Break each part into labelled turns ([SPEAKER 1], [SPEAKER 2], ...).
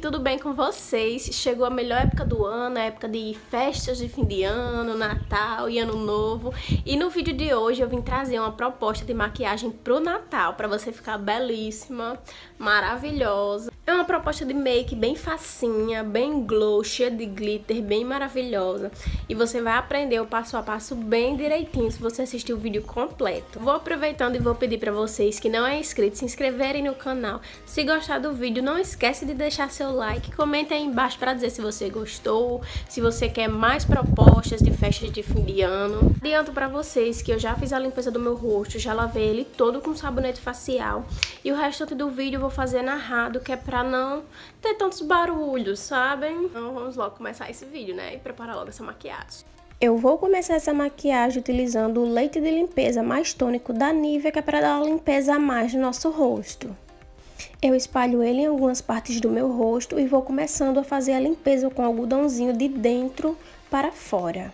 [SPEAKER 1] tudo bem com vocês? Chegou a melhor época do ano, a época de festas de fim de ano, Natal e Ano Novo. E no vídeo de hoje eu vim trazer uma proposta de maquiagem pro Natal, pra você ficar belíssima, maravilhosa. É uma proposta de make bem facinha, bem glow, cheia de glitter, bem maravilhosa. E você vai aprender o passo a passo bem direitinho se você assistir o vídeo completo. Vou aproveitando e vou pedir pra vocês que não é inscrito se inscreverem no canal. Se gostar do vídeo, não esquece de deixar seu like, comenta aí embaixo para dizer se você gostou, se você quer mais propostas de festas de fim de ano. Adianto para vocês que eu já fiz a limpeza do meu rosto, já lavei ele todo com sabonete facial e o restante do vídeo eu vou fazer narrado, que é para não ter tantos barulhos, sabem? Então vamos logo começar esse vídeo, né? E preparar logo essa maquiagem. Eu vou começar essa maquiagem utilizando o leite de limpeza mais tônico da Nivea, que é para dar uma limpeza a mais no nosso rosto. Eu espalho ele em algumas partes do meu rosto e vou começando a fazer a limpeza com algodãozinho de dentro para fora.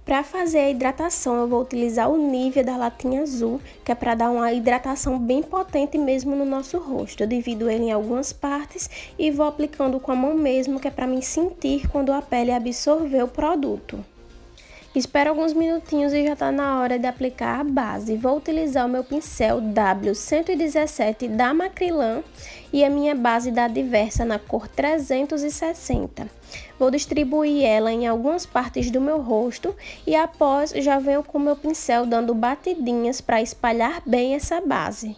[SPEAKER 1] Para fazer a hidratação, eu vou utilizar o Nivea da latinha azul, que é para dar uma hidratação bem potente mesmo no nosso rosto. Eu divido ele em algumas partes e vou aplicando com a mão mesmo, que é para mim sentir quando a pele absorver o produto. Espero alguns minutinhos e já está na hora de aplicar a base. Vou utilizar o meu pincel W117 da Macrylan e a minha base da Diversa na cor 360. Vou distribuir ela em algumas partes do meu rosto e após já venho com o meu pincel dando batidinhas para espalhar bem essa base.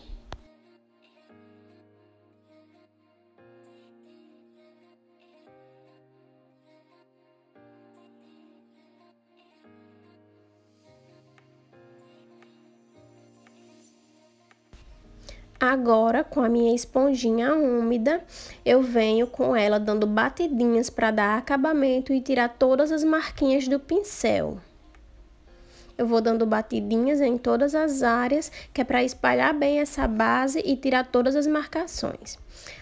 [SPEAKER 1] Agora, com a minha esponjinha úmida, eu venho com ela dando batidinhas para dar acabamento e tirar todas as marquinhas do pincel. Eu vou dando batidinhas em todas as áreas, que é para espalhar bem essa base e tirar todas as marcações.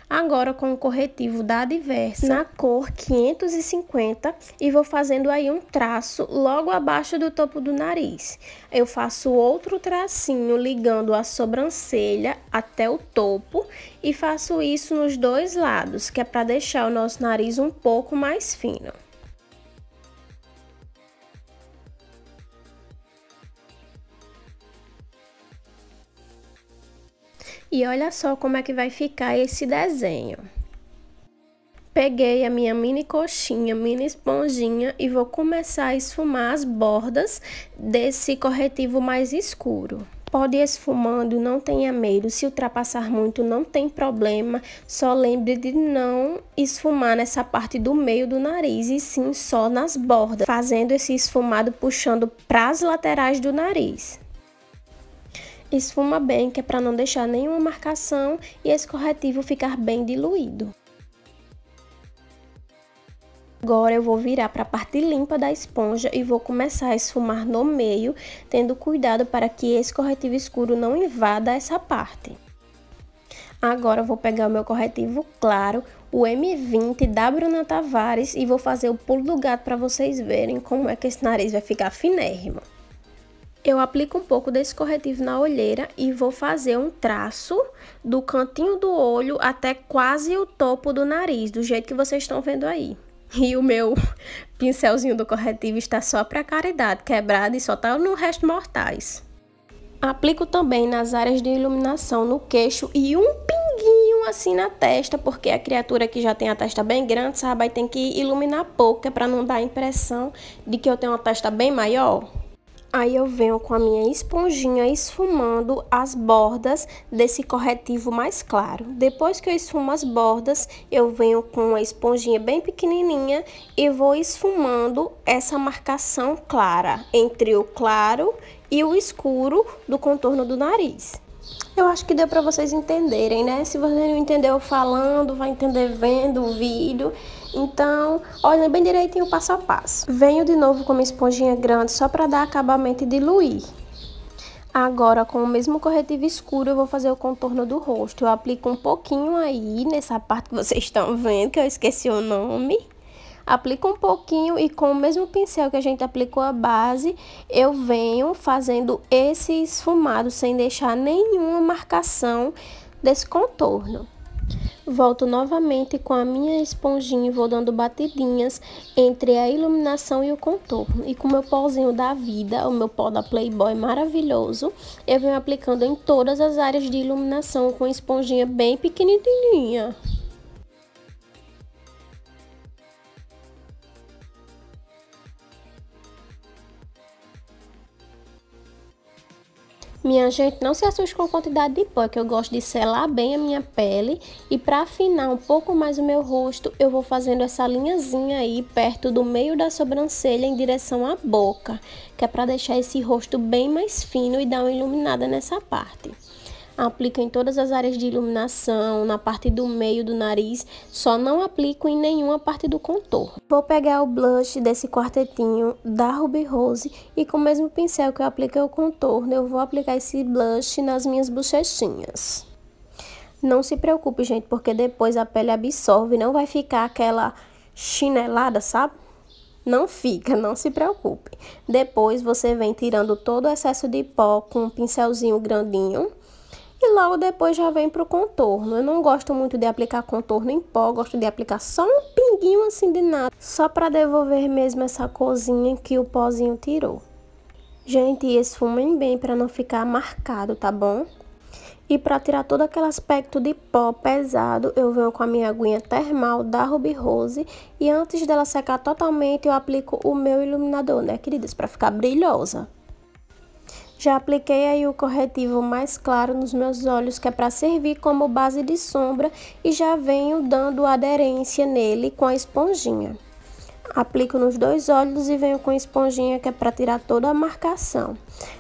[SPEAKER 1] Agora, com o corretivo da Diversa, na cor 550, e vou fazendo aí um traço logo abaixo do topo do nariz. Eu faço outro tracinho ligando a sobrancelha até o topo e faço isso nos dois lados, que é para deixar o nosso nariz um pouco mais fino. E olha só como é que vai ficar esse desenho. Peguei a minha mini coxinha, mini esponjinha e vou começar a esfumar as bordas desse corretivo mais escuro. Pode ir esfumando, não tenha medo, se ultrapassar muito não tem problema, só lembre de não esfumar nessa parte do meio do nariz e sim só nas bordas, fazendo esse esfumado puxando para as laterais do nariz. Esfuma bem, que é para não deixar nenhuma marcação e esse corretivo ficar bem diluído. Agora eu vou virar para a parte limpa da esponja e vou começar a esfumar no meio, tendo cuidado para que esse corretivo escuro não invada essa parte. Agora eu vou pegar o meu corretivo claro, o M20 da Bruna Tavares, e vou fazer o pulo do gato para vocês verem como é que esse nariz vai ficar finérrimo. Eu aplico um pouco desse corretivo na olheira e vou fazer um traço do cantinho do olho até quase o topo do nariz, do jeito que vocês estão vendo aí. E o meu pincelzinho do corretivo está só para caridade, quebrado e só tá no resto mortais. Aplico também nas áreas de iluminação no queixo e um pinguinho assim na testa, porque a criatura que já tem a testa bem grande, sabe, vai ter que iluminar pouco, é para não dar a impressão de que eu tenho uma testa bem maior. Aí eu venho com a minha esponjinha esfumando as bordas desse corretivo mais claro. Depois que eu esfumo as bordas, eu venho com uma esponjinha bem pequenininha e vou esfumando essa marcação clara entre o claro e o escuro do contorno do nariz. Eu acho que deu para vocês entenderem, né? Se você não entendeu falando, vai entender vendo o vídeo. Então, olhem bem direitinho o passo a passo. Venho de novo com uma esponjinha grande só para dar acabamento e diluir. Agora, com o mesmo corretivo escuro, eu vou fazer o contorno do rosto. Eu aplico um pouquinho aí, nessa parte que vocês estão vendo, que eu esqueci o nome. Aplico um pouquinho e com o mesmo pincel que a gente aplicou a base, eu venho fazendo esse esfumado sem deixar nenhuma marcação desse contorno. Volto novamente com a minha esponjinha e vou dando batidinhas entre a iluminação e o contorno. E com o meu pozinho da vida, o meu pó da Playboy maravilhoso, eu venho aplicando em todas as áreas de iluminação com a esponjinha bem pequenininha. Minha gente, não se assuste com a quantidade de pó, que eu gosto de selar bem a minha pele. E para afinar um pouco mais o meu rosto, eu vou fazendo essa linhazinha aí perto do meio da sobrancelha em direção à boca, que é para deixar esse rosto bem mais fino e dar uma iluminada nessa parte. Aplico em todas as áreas de iluminação, na parte do meio do nariz, só não aplico em nenhuma parte do contorno. Vou pegar o blush desse quartetinho da Ruby Rose e com o mesmo pincel que eu apliquei o contorno, eu vou aplicar esse blush nas minhas bochechinhas. Não se preocupe, gente, porque depois a pele absorve, não vai ficar aquela chinelada, sabe? Não fica, não se preocupe. Depois você vem tirando todo o excesso de pó com um pincelzinho grandinho. E logo depois já vem pro contorno. Eu não gosto muito de aplicar contorno em pó, gosto de aplicar só um pinguinho assim de nada, só para devolver mesmo essa corzinha que o pozinho tirou. Gente, esfumem bem para não ficar marcado, tá bom? E para tirar todo aquele aspecto de pó pesado, eu venho com a minha aguinha termal da Ruby Rose. E antes dela secar totalmente, eu aplico o meu iluminador, né, queridas? Para ficar brilhosa. Já apliquei aí o corretivo mais claro nos meus olhos, que é para servir como base de sombra, e já venho dando aderência nele com a esponjinha. Aplico nos dois olhos e venho com a esponjinha, que é para tirar toda a marcação.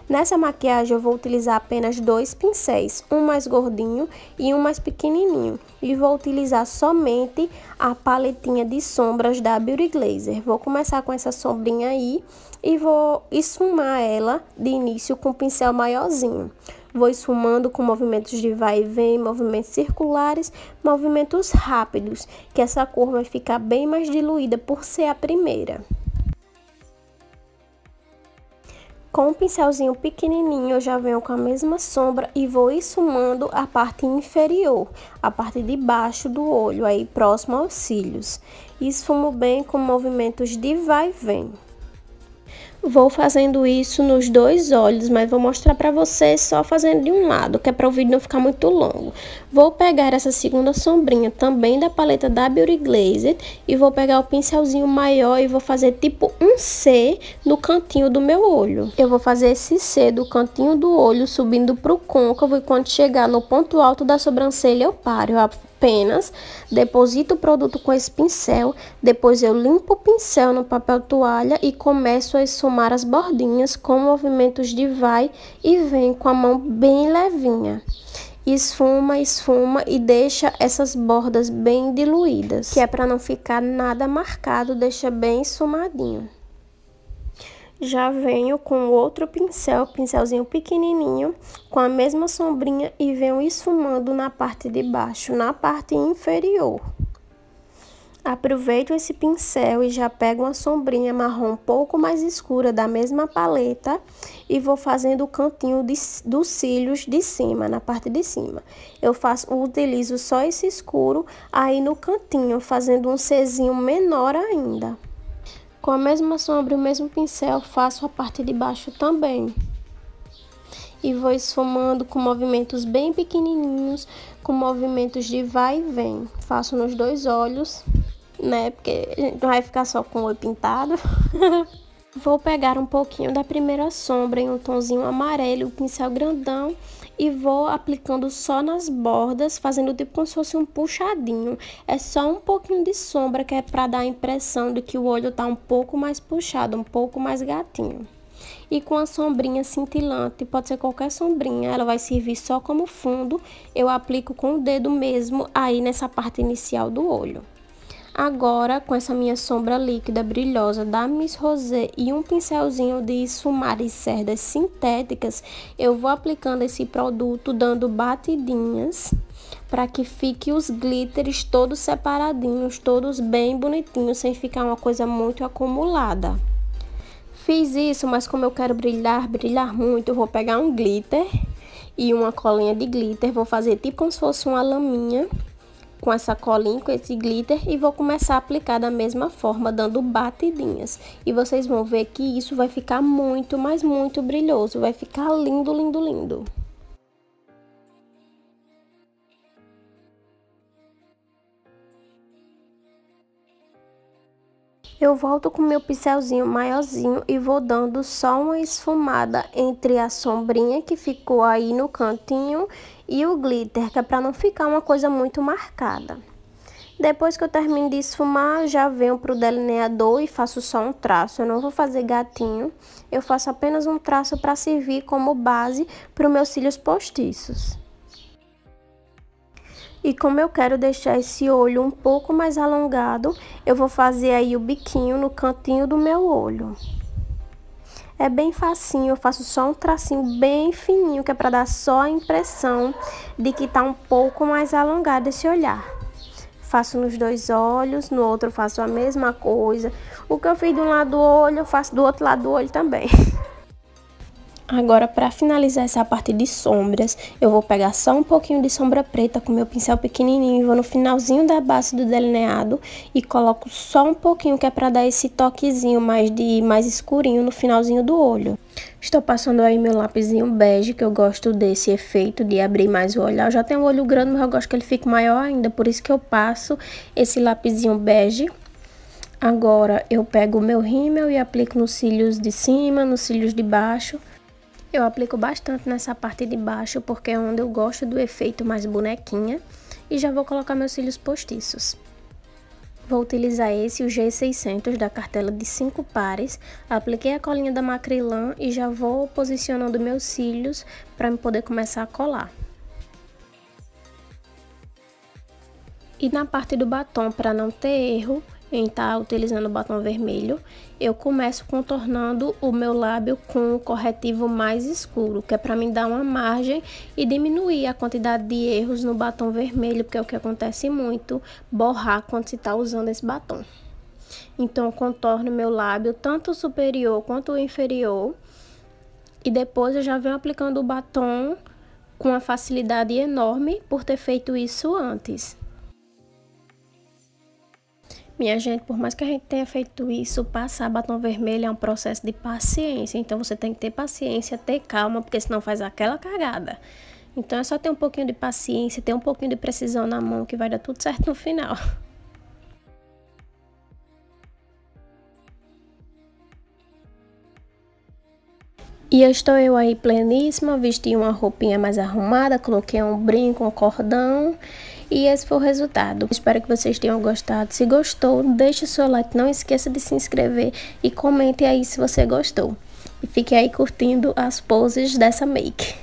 [SPEAKER 1] Nessa maquiagem eu vou utilizar apenas dois pincéis, um mais gordinho e um mais pequenininho. E vou utilizar somente a paletinha de sombras da Beauty Glazer. Vou começar com essa sombrinha aí e vou esfumar ela de início com o pincel maiorzinho. Vou esfumando com movimentos de vai e vem, movimentos circulares, movimentos rápidos, que essa cor vai ficar bem mais diluída por ser a primeira. Com um pincelzinho pequenininho, eu já venho com a mesma sombra e vou esfumando a parte inferior, a parte de baixo do olho, aí próximo aos cílios. Esfumo bem com movimentos de vai e vem. Vou fazendo isso nos dois olhos, mas vou mostrar pra vocês só fazendo de um lado, que é para o vídeo não ficar muito longo. Vou pegar essa segunda sombrinha também da paleta da Beauty Glazer e vou pegar o pincelzinho maior e vou fazer tipo um C no cantinho do meu olho. Eu vou fazer esse C do cantinho do olho subindo pro côncavo e quando chegar no ponto alto da sobrancelha eu paro. Eu apenas deposito o produto com esse pincel, depois eu limpo o pincel no papel toalha e começo a esfumar as bordinhas com movimentos de vai e vem com a mão bem levinha. Esfuma, esfuma e deixa essas bordas bem diluídas, que é para não ficar nada marcado, deixa bem esfumadinho. Já venho com outro pincel, pincelzinho pequenininho, com a mesma sombrinha e venho esfumando na parte de baixo, na parte inferior. Aproveito esse pincel e já pego uma sombrinha marrom um pouco mais escura da mesma paleta e vou fazendo o cantinho dos cílios de cima, na parte de cima. Utilizo só esse escuro aí no cantinho, fazendo um Czinho menor ainda. Com a mesma sombra e o mesmo pincel, faço a parte de baixo também. E vou esfumando com movimentos bem pequenininhos, com movimentos de vai e vem. Faço nos dois olhos, né? Porque a gente não vai ficar só com o olho pintado. Vou pegar um pouquinho da primeira sombra em um tonzinho amarelo, o pincel grandão, e vou aplicando só nas bordas, fazendo tipo como se fosse um puxadinho. É só um pouquinho de sombra, que é para dar a impressão de que o olho tá um pouco mais puxado, um pouco mais gatinho. E com a sombrinha cintilante, pode ser qualquer sombrinha, ela vai servir só como fundo, eu aplico com o dedo mesmo aí nessa parte inicial do olho. Agora, com essa minha sombra líquida brilhosa da Miss Rosé e um pincelzinho de esfumar e cerdas sintéticas, eu vou aplicando esse produto, dando batidinhas, para que fique os glitters todos separadinhos, todos bem bonitinhos, sem ficar uma coisa muito acumulada. Fiz isso, mas como eu quero brilhar muito, eu vou pegar um glitter e uma colinha de glitter, vou fazer tipo como se fosse uma laminha. com essa colinha, com esse glitter, e vou começar a aplicar da mesma forma, dando batidinhas. E vocês vão ver que isso vai ficar muito, mas muito brilhoso, vai ficar lindo, lindo, lindo. Eu volto com meu pincelzinho maiorzinho e vou dando só uma esfumada entre a sombrinha que ficou aí no cantinho e o glitter, que é para não ficar uma coisa muito marcada. Depois que eu termino de esfumar, já venho pro delineador e faço só um traço. Eu não vou fazer gatinho, eu faço apenas um traço para servir como base para os meus cílios postiços. E como eu quero deixar esse olho um pouco mais alongado, eu vou fazer aí o biquinho no cantinho do meu olho. É bem facinho, eu faço só um tracinho bem fininho, que é para dar só a impressão de que tá um pouco mais alongado esse olhar. Faço nos dois olhos, no outro eu faço a mesma coisa. O que eu fiz de um lado do olho, eu faço do outro lado do olho também. Agora, para finalizar essa parte de sombras, eu vou pegar só um pouquinho de sombra preta com meu pincel pequenininho, vou no finalzinho da base do delineado e coloco só um pouquinho, que é para dar esse toquezinho mais escurinho no finalzinho do olho. Estou passando aí meu lapisinho bege, que eu gosto desse efeito de abrir mais o olhar. Eu já tenho um olho grande, mas eu gosto que ele fique maior ainda, por isso que eu passo esse lapisinho bege. Agora, eu pego o meu rímel e aplico nos cílios de cima, nos cílios de baixo. Eu aplico bastante nessa parte de baixo, porque é onde eu gosto do efeito mais bonequinha. E já vou colocar meus cílios postiços. Vou utilizar esse, o G600 da cartela de 5 pares. Apliquei a colinha da Macrylan e já vou posicionando meus cílios para eu poder começar a colar. E na parte do batom, para não ter erro em estar utilizando o batom vermelho, eu começo contornando o meu lábio com o corretivo mais escuro, que é para me dar uma margem e diminuir a quantidade de erros no batom vermelho, porque é o que acontece muito, borrar quando se está usando esse batom. Então, eu contorno meu lábio, tanto o superior quanto o inferior, e depois eu já venho aplicando o batom com uma facilidade enorme por ter feito isso antes. Minha gente, por mais que a gente tenha feito isso, passar batom vermelho é um processo de paciência. Então, você tem que ter paciência, ter calma, porque senão faz aquela cagada. Então, é só ter um pouquinho de paciência, ter um pouquinho de precisão na mão, que vai dar tudo certo no final. E estou eu aí pleníssima, vesti uma roupinha mais arrumada, coloquei um brinco, um cordão. E esse foi o resultado. Espero que vocês tenham gostado. Se gostou, deixe o seu like. Não esqueça de se inscrever e comente aí se você gostou. E fique aí curtindo as poses dessa make.